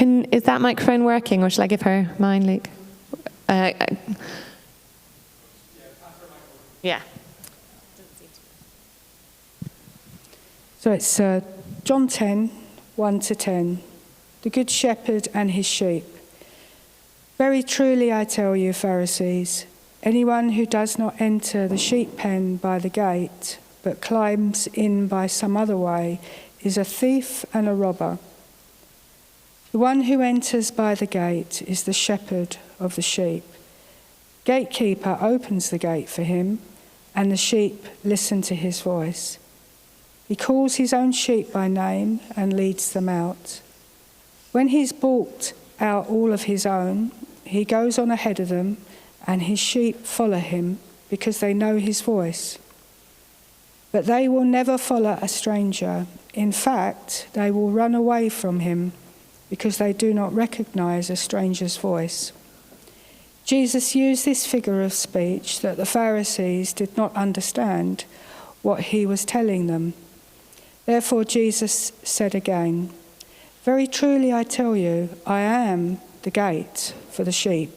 Is that microphone working, or shall I give her mine, Luke? Yeah. So it's John 10, 1 to 10. The Good Shepherd and his sheep. Very truly I tell you, Pharisees, anyone who does not enter the sheep pen by the gate, but climbs in by some other way, is a thief and a robber. The one who enters by the gate is the shepherd of the sheep. Gatekeeper opens the gate for him, and the sheep listen to his voice. He calls his own sheep by name and leads them out. When he's brought out all of his own, he goes on ahead of them, and his sheep follow him because they know his voice. But they will never follow a stranger. In fact, they will run away from him because they do not recognize a stranger's voice. Jesus used this figure of speech that the Pharisees did not understand what he was telling them. Therefore Jesus said again, very truly I tell you, I am the gate for the sheep.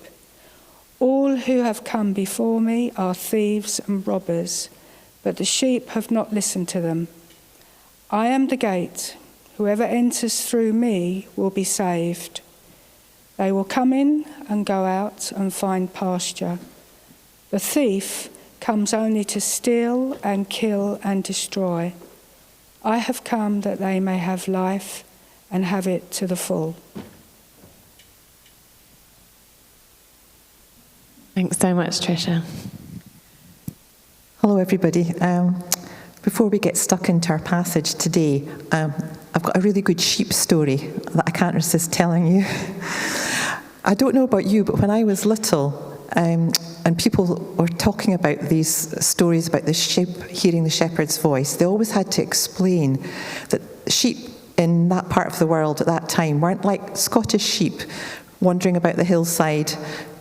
All who have come before me are thieves and robbers, but the sheep have not listened to them. I am the gate. Whoever enters through me will be saved. They will come in and go out and find pasture. The thief comes only to steal and kill and destroy. I have come that they may have life and have it to the full. Thanks so much, Tricia. Hello, everybody. Before we get stuck into our passage today, I've got a really good sheep story that I can't resist telling you. I don't know about you, but when I was little, and people were talking about these stories about the sheep hearing the shepherd's voice, they always had to explain that sheep in that part of the world at that time weren't like Scottish sheep wandering about the hillside,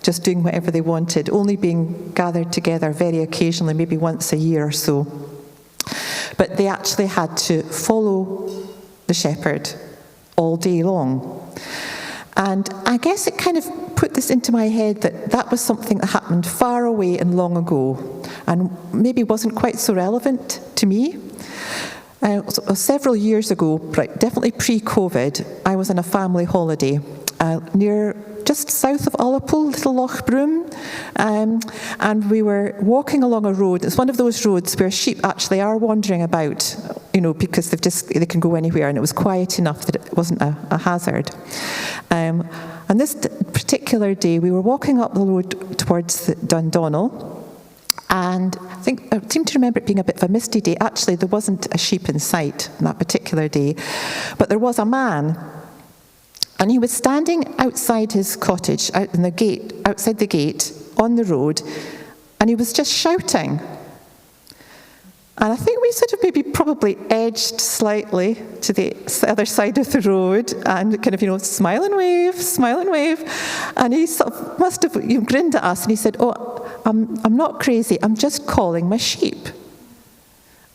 just doing whatever they wanted, only being gathered together very occasionally, maybe once a year or so. But they actually had to follow the shepherd all day long. And I guess it kind of put this into my head that that was something that happened far away and long ago, and maybe wasn't quite so relevant to me. Several years ago, definitely pre-COVID, I was on a family holiday near just south of Ullapool, Little Loch Broom, and we were walking along a road. It's one of those roads where sheep actually are wandering about, because they can go anywhere, and it was quiet enough that it wasn't a hazard. And this particular day, we were walking up the road towards Dundonald, and I seem to remember it being a bit of a misty day. Actually, there wasn't a sheep in sight on that particular day, but there was a man. And he was standing outside his cottage, outside the gate, on the road, and he was just shouting. And I think we sort of probably edged slightly to the other side of the road and kind of, smile and wave. And he sort of must have grinned at us, and he said, I'm not crazy, I'm just calling my sheep.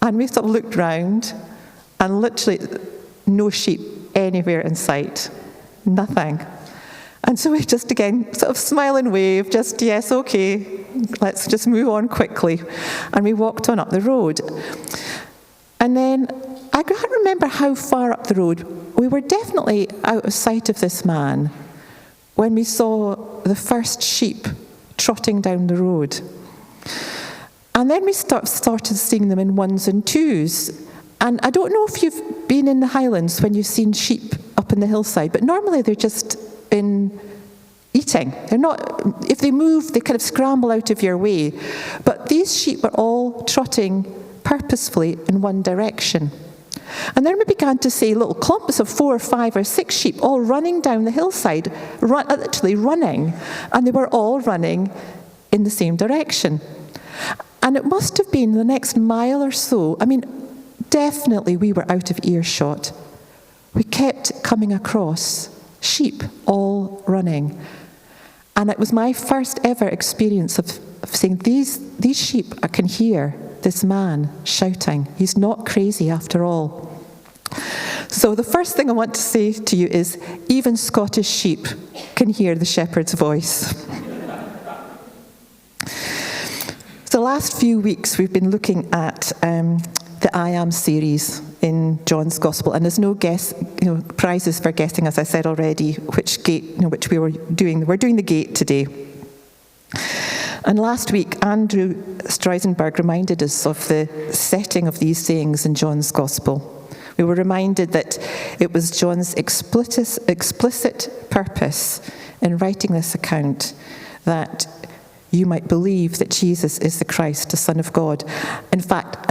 And we sort of looked round, and literally no sheep anywhere in sight. Nothing. And so we just again sort of smile and wave, just yes, okay, let's just move on quickly. And we walked on up the road. And then I can't remember how far up the road. We were definitely out of sight of this man when we saw the first sheep trotting down the road. And then we started seeing them in ones and twos. And I don't know if you've been in the Highlands when you've seen sheep up in the hillside, but normally they're just in eating. They're not, if they move, they kind of scramble out of your way. But these sheep were all trotting purposefully in one direction. And then we began to see little clumps of 4 or 5 or 6 sheep all running down the hillside, literally running. And they were all running in the same direction. And it must have been the next mile or so. Definitely we were out of earshot. We kept coming across sheep all running. And it was my first ever experience of saying, these sheep, I can hear this man shouting. He's not crazy after all. So the first thing I want to say to you is, even Scottish sheep can hear the shepherd's voice. So the last few weeks we've been looking at the I Am series in John's Gospel, and there's no prizes for guessing, as I said already, which gate, which we were doing. We're doing the gate today. And last week, Andrew Strausenberg reminded us of the setting of these sayings in John's Gospel. We were reminded that it was John's explicit purpose in writing this account that you might believe that Jesus is the Christ, the Son of God. In fact,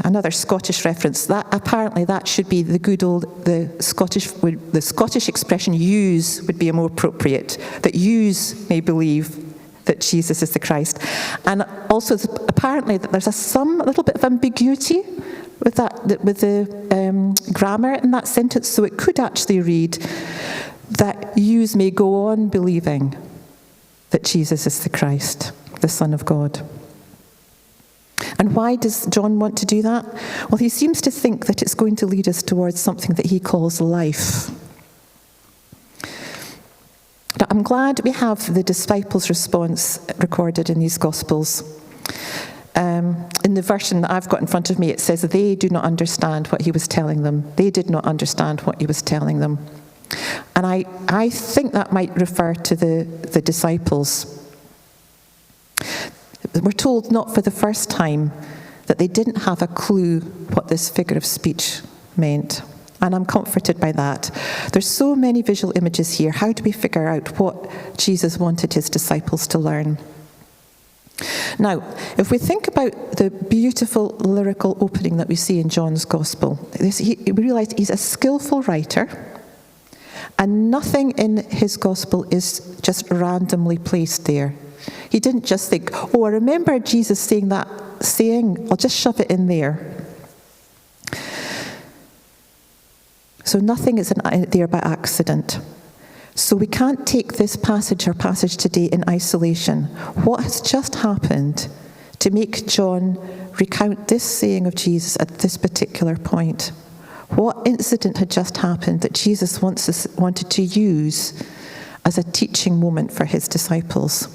another Scottish reference, that apparently that should be the Scottish expression "yous" would be more appropriate, that yous may believe that Jesus is the Christ. And also, apparently, that there's a little bit of ambiguity with the grammar in that sentence, so it could actually read that yous may go on believing that Jesus is the Christ, the Son of God. And why does John want to do that? Well, he seems to think that it's going to lead us towards something that he calls life. Now, I'm glad we have the disciples' response recorded in these Gospels. In the version that I've got in front of me, it says they do not understand what he was telling them. They did not understand what he was telling them. And I think that might refer to the disciples. We're told not for the first time that they didn't have a clue what this figure of speech meant. And I'm comforted by that. There's so many visual images here. How do we figure out what Jesus wanted his disciples to learn? Now, if we think about the beautiful lyrical opening that we see in John's Gospel, we realise he's a skillful writer, and nothing in his Gospel is just randomly placed there. He didn't just think, I remember Jesus saying that saying, I'll just shove it in there. So nothing is there by accident. So we can't take this passage or passage today in isolation. What has just happened to make John recount this saying of Jesus at this particular point? What incident had just happened that Jesus wanted to use as a teaching moment for his disciples?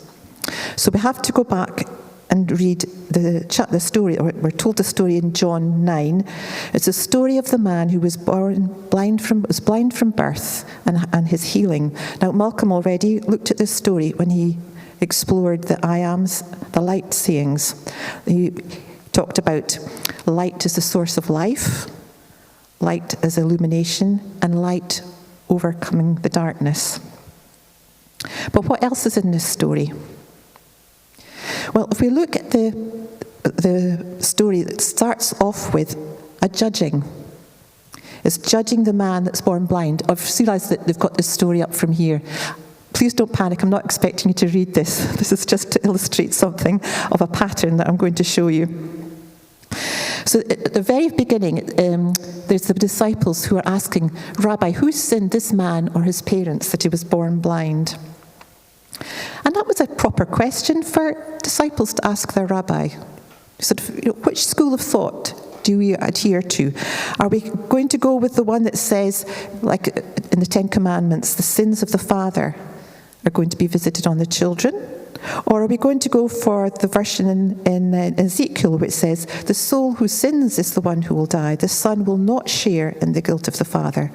So we have to go back and read the story, or we're told the story in John 9. It's a story of the man who was blind from birth and his healing. Now, Malcolm already looked at this story when he explored the I Ams, the light sayings. He talked about light as the source of life, light as illumination, and light overcoming the darkness. But what else is in this story? Well, if we look at the story, it starts off with a judging. It's judging the man that's born blind. I've realised that they've got this story up from here. Please don't panic, I'm not expecting you to read this. This is just to illustrate something of a pattern that I'm going to show you. So at the very beginning, there's the disciples who are asking, Rabbi, who sinned, this man or his parents, that he was born blind? And that was a proper question for disciples to ask their rabbi. Sort of, which school of thought do we adhere to? Are we going to go with the one that says, like in the Ten Commandments, the sins of the father are going to be visited on the children? Or are we going to go for the version in Ezekiel which says, the soul who sins is the one who will die. The son will not share in the guilt of the father.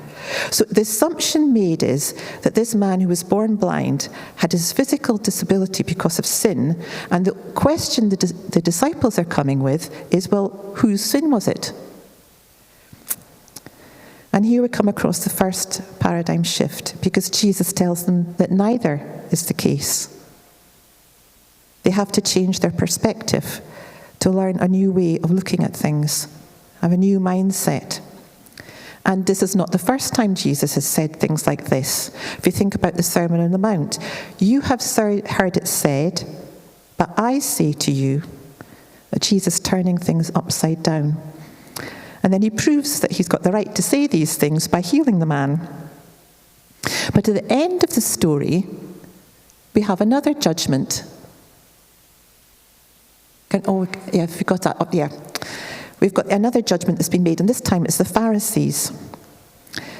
So the assumption made is that this man who was born blind had his physical disability because of sin. And the question the disciples are coming with is, well, whose sin was it? And here we come across the first paradigm shift, because Jesus tells them that neither is the case. They have to change their perspective to learn a new way of looking at things, have a new mindset. And this is not the first time Jesus has said things like this. If you think about the Sermon on the Mount, you have heard it said, but I say to you, that Jesus turning things upside down. And then he proves that he's got the right to say these things by healing the man. But at the end of the story, we have another judgment. If we got that up, yeah. We've got another judgment that's been made, and this time it's the Pharisees.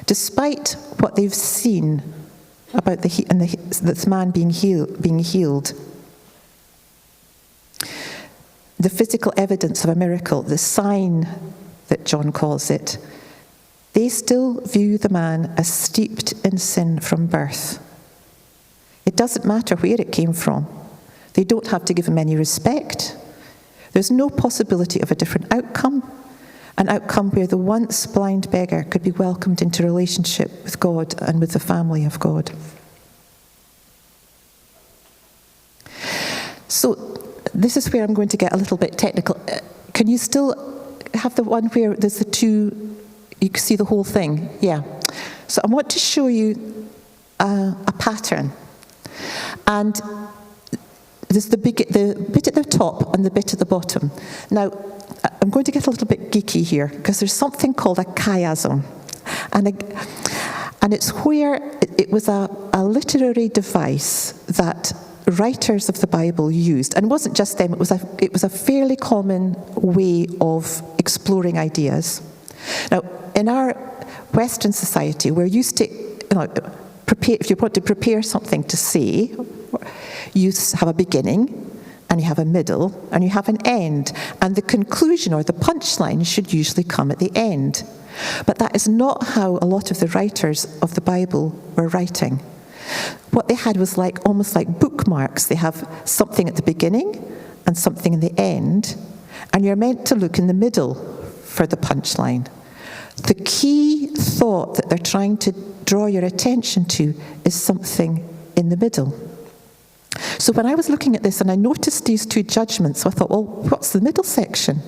Despite what they've seen about this man being healed, the physical evidence of a miracle, the sign that John calls it, they still view the man as steeped in sin from birth. It doesn't matter where it came from. They don't have to give him any respect. There's no possibility of a different outcome, an outcome where the once blind beggar could be welcomed into relationship with God and with the family of God. So this is where I'm going to get a little bit technical. Can you still have the one where there's the two, you can see the whole thing? Yeah. So I want to show you a pattern. And there's the bit at the top and the bit at the bottom. Now, I'm going to get a little bit geeky here, because there's something called a chiasm. And it's where it was a literary device that writers of the Bible used. And it wasn't just them, it was a fairly common way of exploring ideas. Now, in our Western society, we're used to, if you want to prepare something to say, you have a beginning, and you have a middle, and you have an end. And the conclusion or the punchline should usually come at the end. But that is not how a lot of the writers of the Bible were writing. What they had was almost like bookmarks. They have something at the beginning and something in the end, and you're meant to look in the middle for the punchline. The key thought that they're trying to draw your attention to is something in the middle. So when I was looking at this and I noticed these two judgments, so I thought, well, what's the middle section?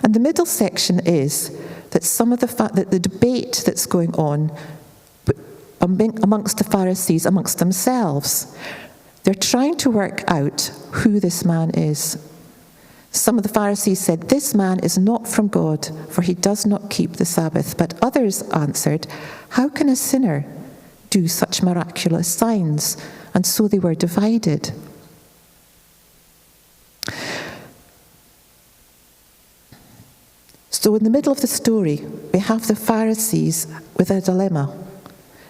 And the middle section is that some of the debate that's going on amongst the Pharisees, amongst themselves, they're trying to work out who this man is. Some of the Pharisees said, "This man is not from God, for he does not keep the Sabbath." But others answered, "How can a sinner do such miraculous signs?" And so they were divided. So in the middle of the story, we have the Pharisees with a dilemma.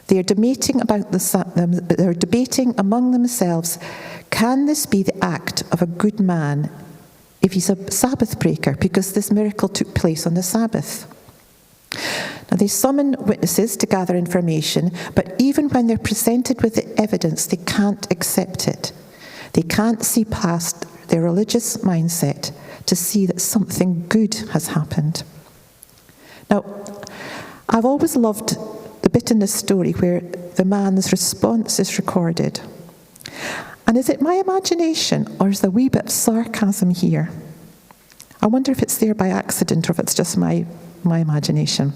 They are debating they're debating among themselves, can this be the act of a good man if he's a Sabbath breaker, because this miracle took place on the Sabbath? Now, they summon witnesses to gather information, but even when they're presented with the evidence, they can't accept it. They can't see past their religious mindset to see that something good has happened. Now, I've always loved the bit in this story where the man's response is recorded. And is it my imagination, or is there a wee bit of sarcasm here? I wonder if it's there by accident or if it's just my imagination.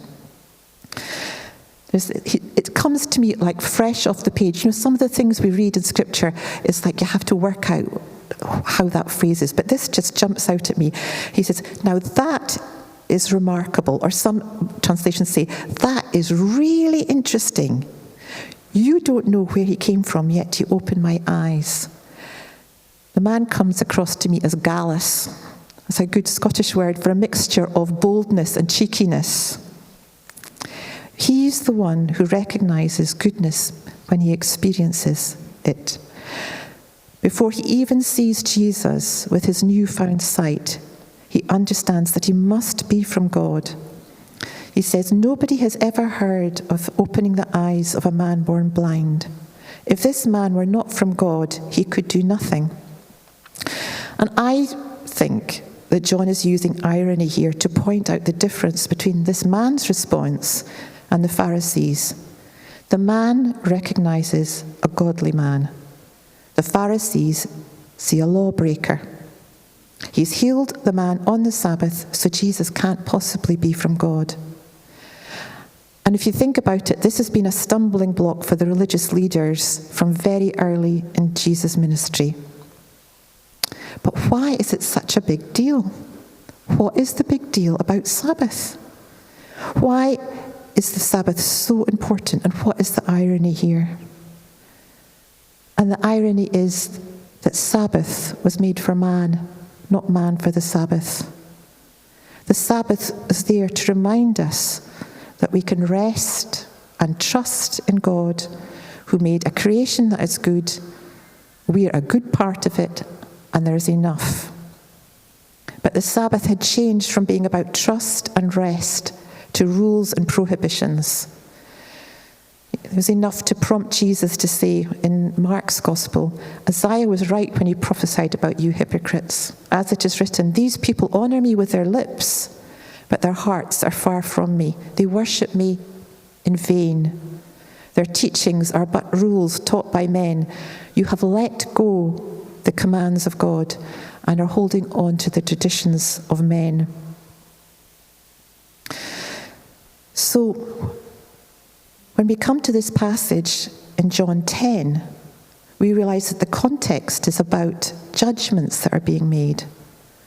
It comes to me like fresh off the page. Some of the things we read in Scripture is like you have to work out how that phrase is. But this just jumps out at me. He says, "Now that is remarkable," or some translations say, "That is really interesting. You don't know where he came from, yet you open my eyes." The man comes across to me as gallus. It's a good Scottish word for a mixture of boldness and cheekiness. He's the one who recognizes goodness when he experiences it. Before he even sees Jesus with his newfound sight, he understands that he must be from God. He says, "Nobody has ever heard of opening the eyes of a man born blind. If this man were not from God, he could do nothing." And I think that John is using irony here to point out the difference between this man's response and the Pharisees. The man recognizes a godly man. The Pharisees see a lawbreaker. He's healed the man on the Sabbath, so Jesus can't possibly be from God. And if you think about it, this has been a stumbling block for the religious leaders from very early in Jesus' ministry. But why is it such a big deal? What is the big deal about Sabbath? Why is the Sabbath so important, and what is the irony here? And the irony is that Sabbath was made for man, not man for the Sabbath. The Sabbath is there to remind us that we can rest and trust in God, who made a creation that is good. We are a good part of it, and there is enough. But the Sabbath had changed from being about trust and rest to rules and prohibitions. It was enough to prompt Jesus to say in Mark's Gospel, Isaiah was right when he prophesied about you hypocrites. As it is written, these people honour me with their lips, but their hearts are far from me. They worship me in vain. Their teachings are but rules taught by men. You have let go the commands of God and are holding on to the traditions of men. So, when we come to this passage in John 10, we realize that the context is about judgments that are being made,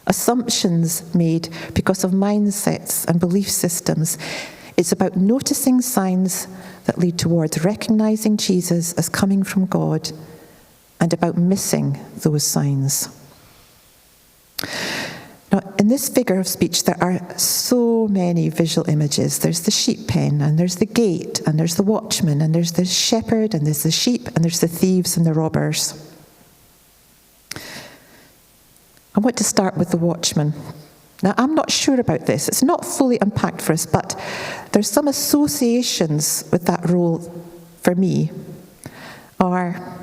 assumptions made because of mindsets and belief systems. It's about noticing signs that lead towards recognizing Jesus as coming from God and about missing those signs. Now, in this figure of speech, there are so many visual images. There's the sheep pen, and there's the gate, and there's the watchman, and there's the shepherd, and there's the sheep, and there's the thieves and the robbers. I want to start with the watchman. Now, I'm not sure about this. It's not fully unpacked for us, but there's some associations with that role for me. Are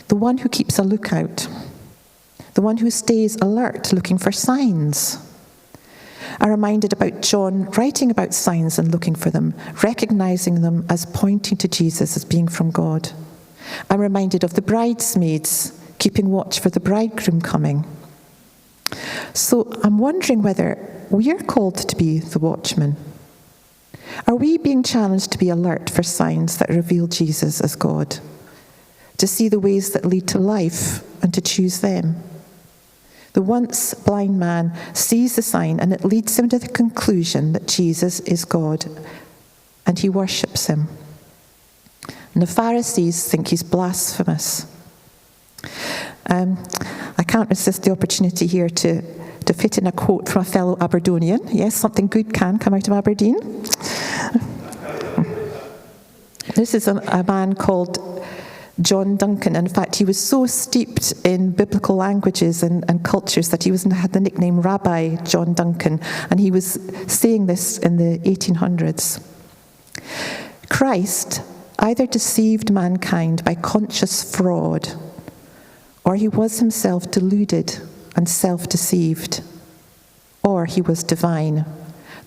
the one who keeps a lookout, the one who stays alert, looking for signs. I'm reminded about John writing about signs and looking for them, recognizing them as pointing to Jesus as being from God. I'm reminded of the bridesmaids keeping watch for the bridegroom coming. So I'm wondering whether we are called to be the watchmen. Are we being challenged to be alert for signs that reveal Jesus as God? To see the ways that lead to life and to choose them? The once blind man sees the sign and it leads him to the conclusion that Jesus is God, and he worships him. And the Pharisees think he's blasphemous. I can't resist the opportunity here to fit in a quote from a fellow Aberdonian. Yes, something good can come out of Aberdeen. This is a man called John Duncan. In fact, he was so steeped in biblical languages and cultures that he had the nickname Rabbi John Duncan, and he was saying this in the 1800s. Christ either deceived mankind by conscious fraud, or he was himself deluded and self-deceived, or he was divine.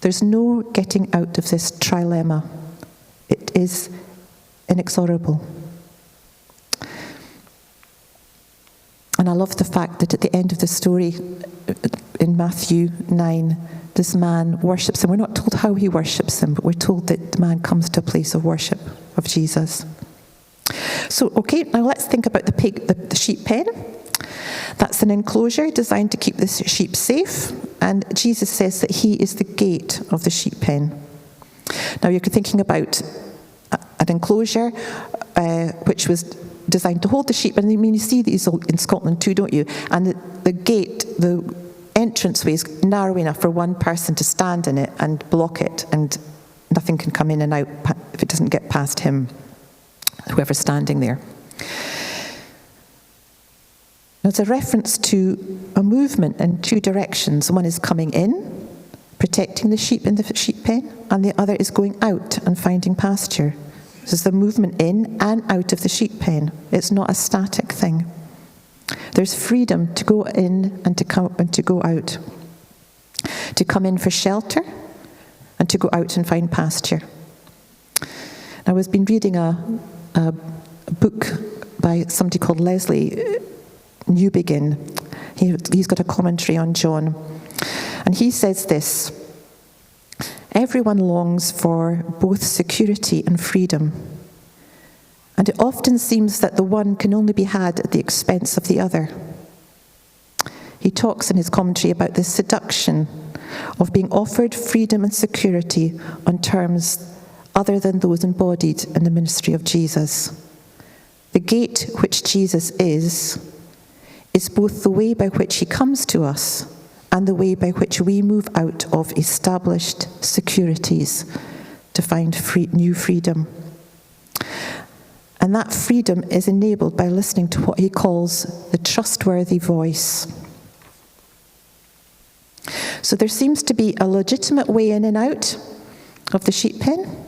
There's no getting out of this trilemma. It is inexorable. And I love the fact that at the end of the story, in Matthew 9, this man worships him. We're not told how he worships him, but we're told that the man comes to a place of worship of Jesus. So, okay, now let's think about the sheep pen. That's an enclosure designed to keep the sheep safe, and Jesus says that he is the gate of the sheep pen. Now, you're thinking about an enclosure which was designed to hold the sheep, and I mean, you see these in Scotland too, don't you? And the gate, the entranceway is narrow enough for one person to stand in it and block it, and nothing can come in and out if it doesn't get past him, whoever's standing there. Now, it's a reference to a movement in two directions. One is coming in, protecting the sheep in the sheep pen, and the other is going out and finding pasture. This is the movement in and out of the sheep pen. It's not a static thing. There's freedom to go in and to come and to go out. To come in for shelter and to go out and find pasture. I was been reading a book by somebody called Lesley Helfer. He's got a commentary on John. And he says this: everyone longs for both security and freedom. And it often seems that the one can only be had at the expense of the other. He talks in his commentary about the seduction of being offered freedom and security on terms other than those embodied in the ministry of Jesus. The gate which Jesus is both the way by which he comes to us and the way by which we move out of established securities, to find new freedom. And that freedom is enabled by listening to what he calls the trustworthy voice. So there seems to be a legitimate way in and out of the sheep pen,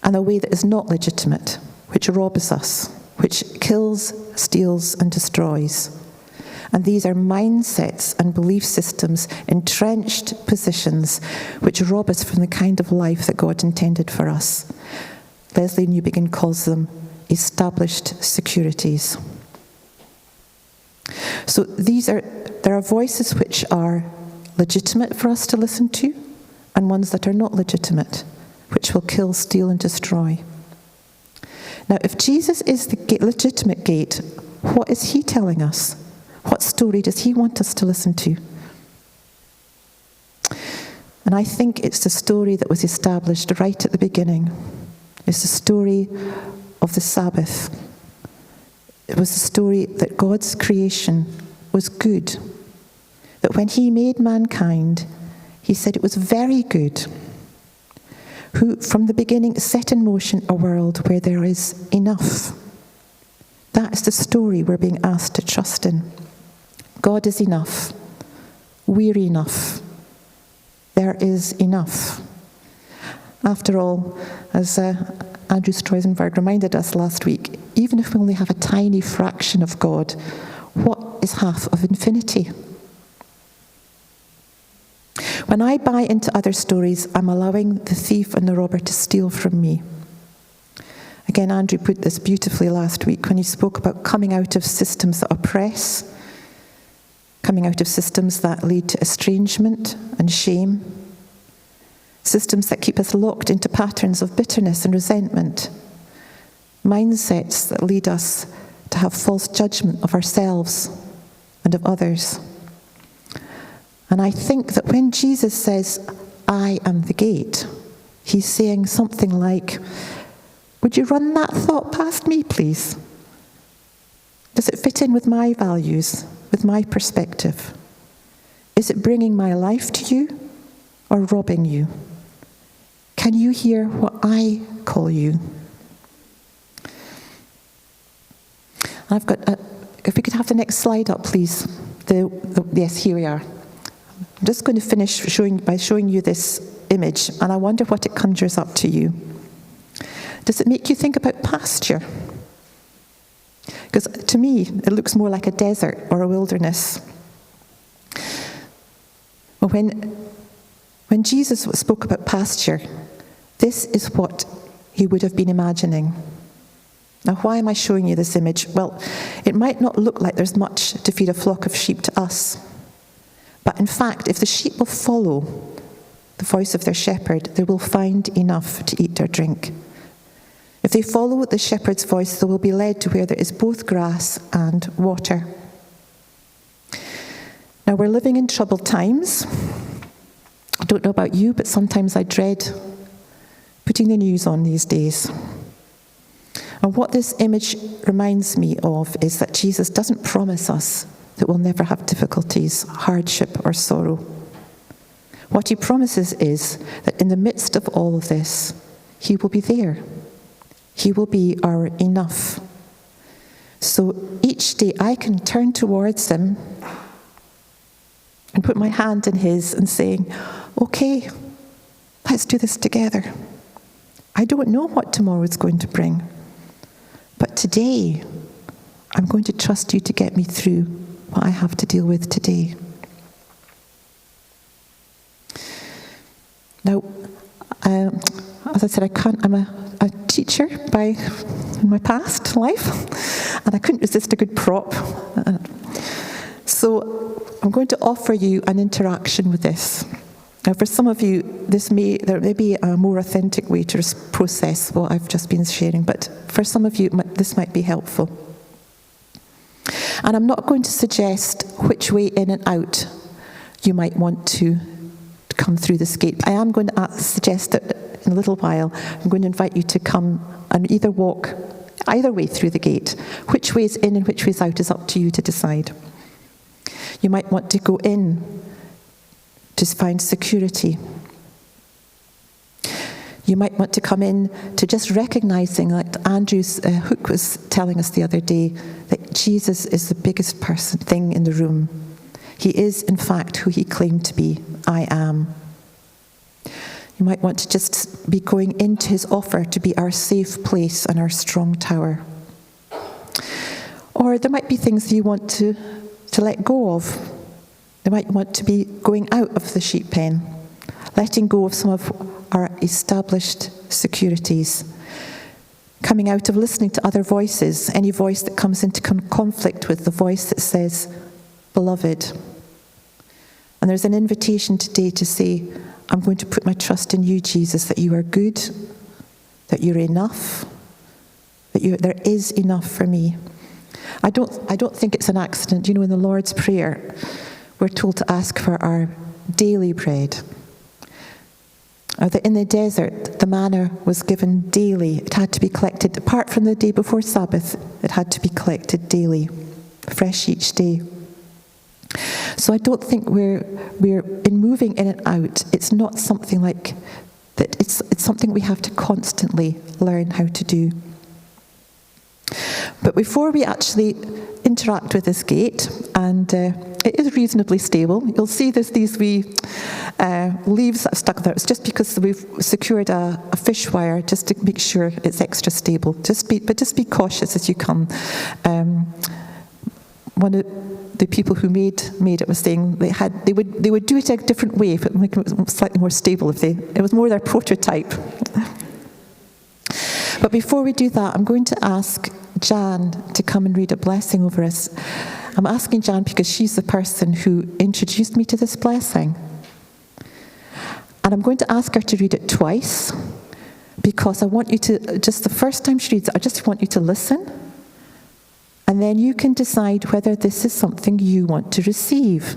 and a way that is not legitimate, which robs us, which kills, steals, and destroys. And these are mindsets and belief systems, entrenched positions, which rob us from the kind of life that God intended for us. Lesley Newbigin calls them established securities. So there are voices which are legitimate for us to listen to, and ones that are not legitimate, which will kill, steal, and destroy. Now, if Jesus is the legitimate gate, what is he telling us? What story does he want us to listen to? And I think it's the story that was established right at the beginning. It's the story of the Sabbath. It was the story that God's creation was good. That when he made mankind, he said it was very good. Who from the beginning set in motion a world where there is enough. That is the story we're being asked to trust in. God is enough. We're enough. There is enough. After all, as Andrew Streusenberg reminded us last week, even if we only have a tiny fraction of God, what is half of infinity? When I buy into other stories, I'm allowing the thief and the robber to steal from me. Again, Andrew put this beautifully last week when he spoke about coming out of systems that oppress, coming out of systems that lead to estrangement and shame, systems that keep us locked into patterns of bitterness and resentment, mindsets that lead us to have false judgment of ourselves and of others. And I think that when Jesus says, I am the gate, he's saying something like, would you run that thought past me, please? Does it fit in with my values, with my perspective? Is it bringing my life to you or robbing you? Can you hear what I call you? I've got, if we could have the next slide up, please. Yes, here we are. I'm just going to finish by showing you this image, and I wonder what it conjures up to you. Does it make you think about pasture? Because to me, it looks more like a desert or a wilderness. Well, when Jesus spoke about pasture, this is what he would have been imagining. Now, why am I showing you this image? Well, it might not look like there's much to feed a flock of sheep to us. But in fact, if the sheep will follow the voice of their shepherd, they will find enough to eat or drink. If they follow the shepherd's voice, they will be led to where there is both grass and water. Now, we're living in troubled times. I don't know about you, but sometimes I dread putting the news on these days. And what this image reminds me of is that Jesus doesn't promise us that we'll never have difficulties, hardship, or sorrow. What he promises is that in the midst of all of this, he will be there. He will be our enough. So each day I can turn towards him and put my hand in his and saying, okay, let's do this together. I don't know what tomorrow is going to bring, but today I'm going to trust you to get me through what I have to deal with today. Now, as I said, I'm a teacher in my past life, and I couldn't resist a good prop. So I'm going to offer you an interaction with this. Now, for some of you, there may be a more authentic way to process what I've just been sharing, but for some of you, this might be helpful. And I'm not going to suggest which way in and out you might want to come through this gate. I am going to suggest that in a little while, I'm going to invite you to come and either walk either way through the gate. Which way is in and which way is out is up to you to decide. You might want to go in to find security. You might want to come in to just recognizing, like Andrew's Hook was telling us the other day, that Jesus is the biggest thing in the room. He is, in fact, who he claimed to be. I am. You might want to just be going into his offer to be our safe place and our strong tower. Or there might be things that you want to let go of. You might want to be going out of the sheep pen, letting go of some of our established securities, coming out of listening to other voices, any voice that comes into conflict with the voice that says, beloved. And there's an invitation today to say, I'm going to put my trust in you, Jesus, that you are good, that you're enough, that there is enough for me. I don't think it's an accident. You know, in the Lord's Prayer, we're told to ask for our daily bread. That in the desert, the manna was given daily. It had to be collected, apart from the day before Sabbath, it had to be collected daily, fresh each day. So I don't think we're in moving in and out. It's not something like that. It's something we have to constantly learn how to do. But before we actually interact with this gate, and it is reasonably stable. You'll see there's these wee leaves that have stuck there. It's just because we've secured a fish wire just to make sure it's extra stable. Just be cautious as you come. One of the people who made it was saying they would do it a different way if it would make it slightly more stable it was more their prototype. But before we do that, I'm going to ask Jan to come and read a blessing over us. I'm asking Jan because she's the person who introduced me to this blessing. And I'm going to ask her to read it twice because I want you to, just the first time she reads it, I just want you to listen. And then you can decide whether this is something you want to receive.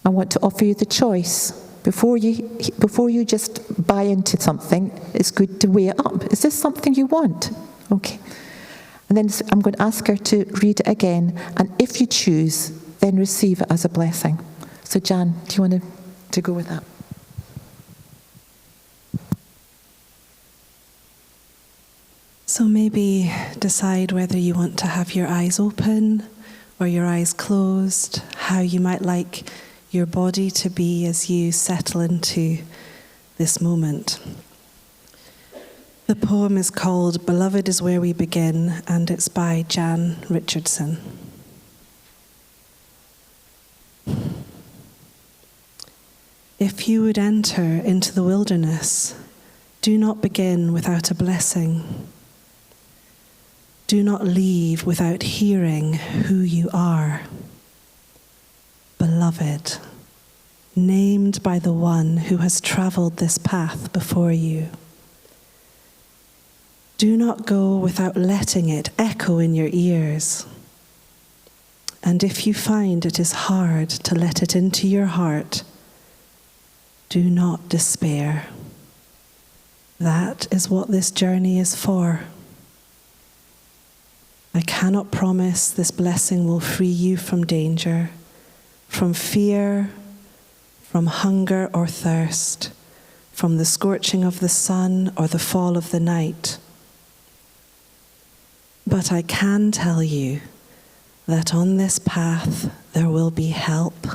I want to offer you the choice. Before you just buy into something, it's good to weigh it up. Is this something you want? Okay. And then I'm going to ask her to read it again. And if you choose, then receive it as a blessing. So Jan, do you want to go with that? So maybe decide whether you want to have your eyes open or your eyes closed, how you might like your body to be as you settle into this moment. The poem is called Beloved is Where We Begin, and it's by Jan Richardson. If you would enter into the wilderness, do not begin without a blessing. Do not leave without hearing who you are. Beloved, named by the one who has traveled this path before you. Do not go without letting it echo in your ears. And if you find it is hard to let it into your heart, do not despair. That is what this journey is for. I cannot promise this blessing will free you from danger, from fear, from hunger or thirst, from the scorching of the sun or the fall of the night. But I can tell you that on this path there will be help.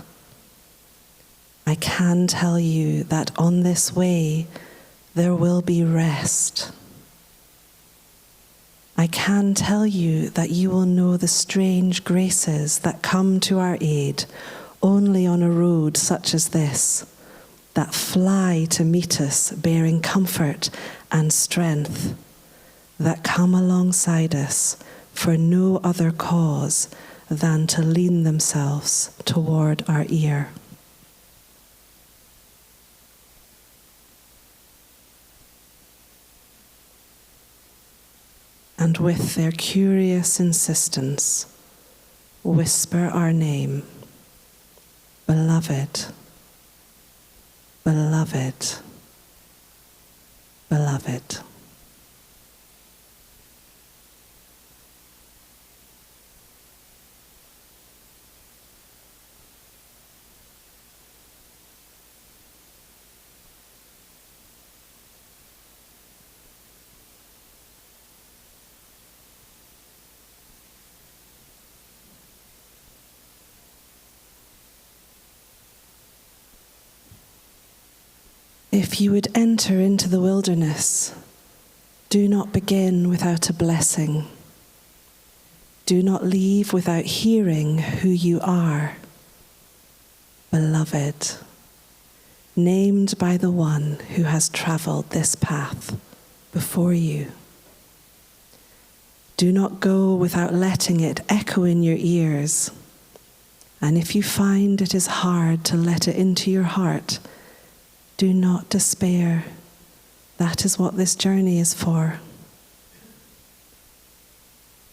I can tell you that on this way there will be rest. I can tell you that you will know the strange graces that come to our aid only on a road such as this, that fly to meet us bearing comfort and strength, that come alongside us for no other cause than to lean themselves toward our ear. And with their curious insistence, whisper our name, beloved, beloved, beloved. If you would enter into the wilderness, do not begin without a blessing. Do not leave without hearing who you are, beloved, named by the one who has traveled this path before you. Do not go without letting it echo in your ears. And if you find it is hard to let it into your heart, do not despair. That is what this journey is for.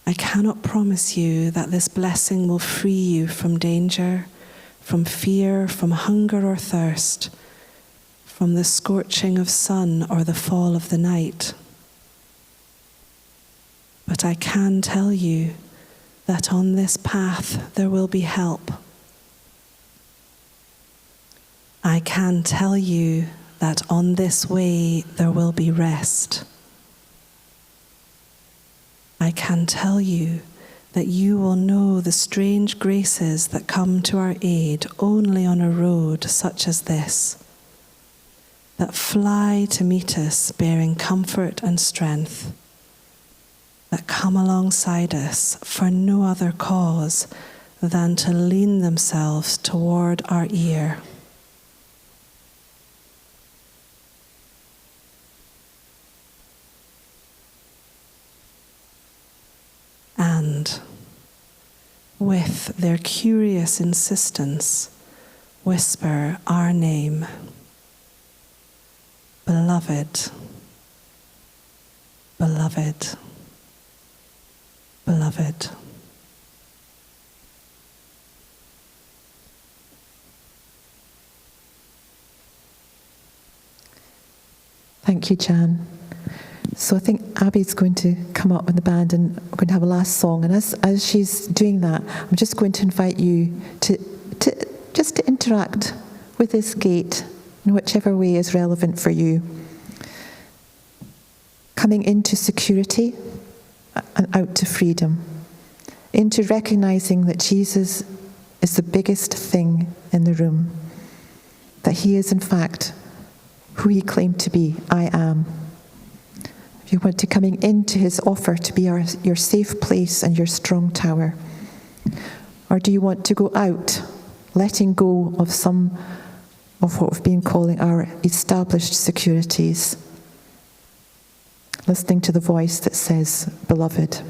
I cannot promise you that this blessing will free you from danger, from fear, from hunger or thirst, from the scorching of sun or the fall of the night. But I can tell you that on this path there will be help. I can tell you that on this way there will be rest. I can tell you that you will know the strange graces that come to our aid only on a road such as this, that fly to meet us bearing comfort and strength, that come alongside us for no other cause than to lean themselves toward our ear. And, with their curious insistence, whisper our name, beloved, beloved, beloved. Thank you, Jan. So I think Abby's going to come up with the band and we're going to have a last song. And as she's doing that, I'm just going to invite you to interact with this gate in whichever way is relevant for you. Coming into security and out to freedom. Into recognizing that Jesus is the biggest thing in the room. That he is in fact who he claimed to be, I am. If you want to coming into his offer to be your safe place and your strong tower. Or do you want to go out, letting go of some of what we've been calling our established securities, listening to the voice that says, beloved.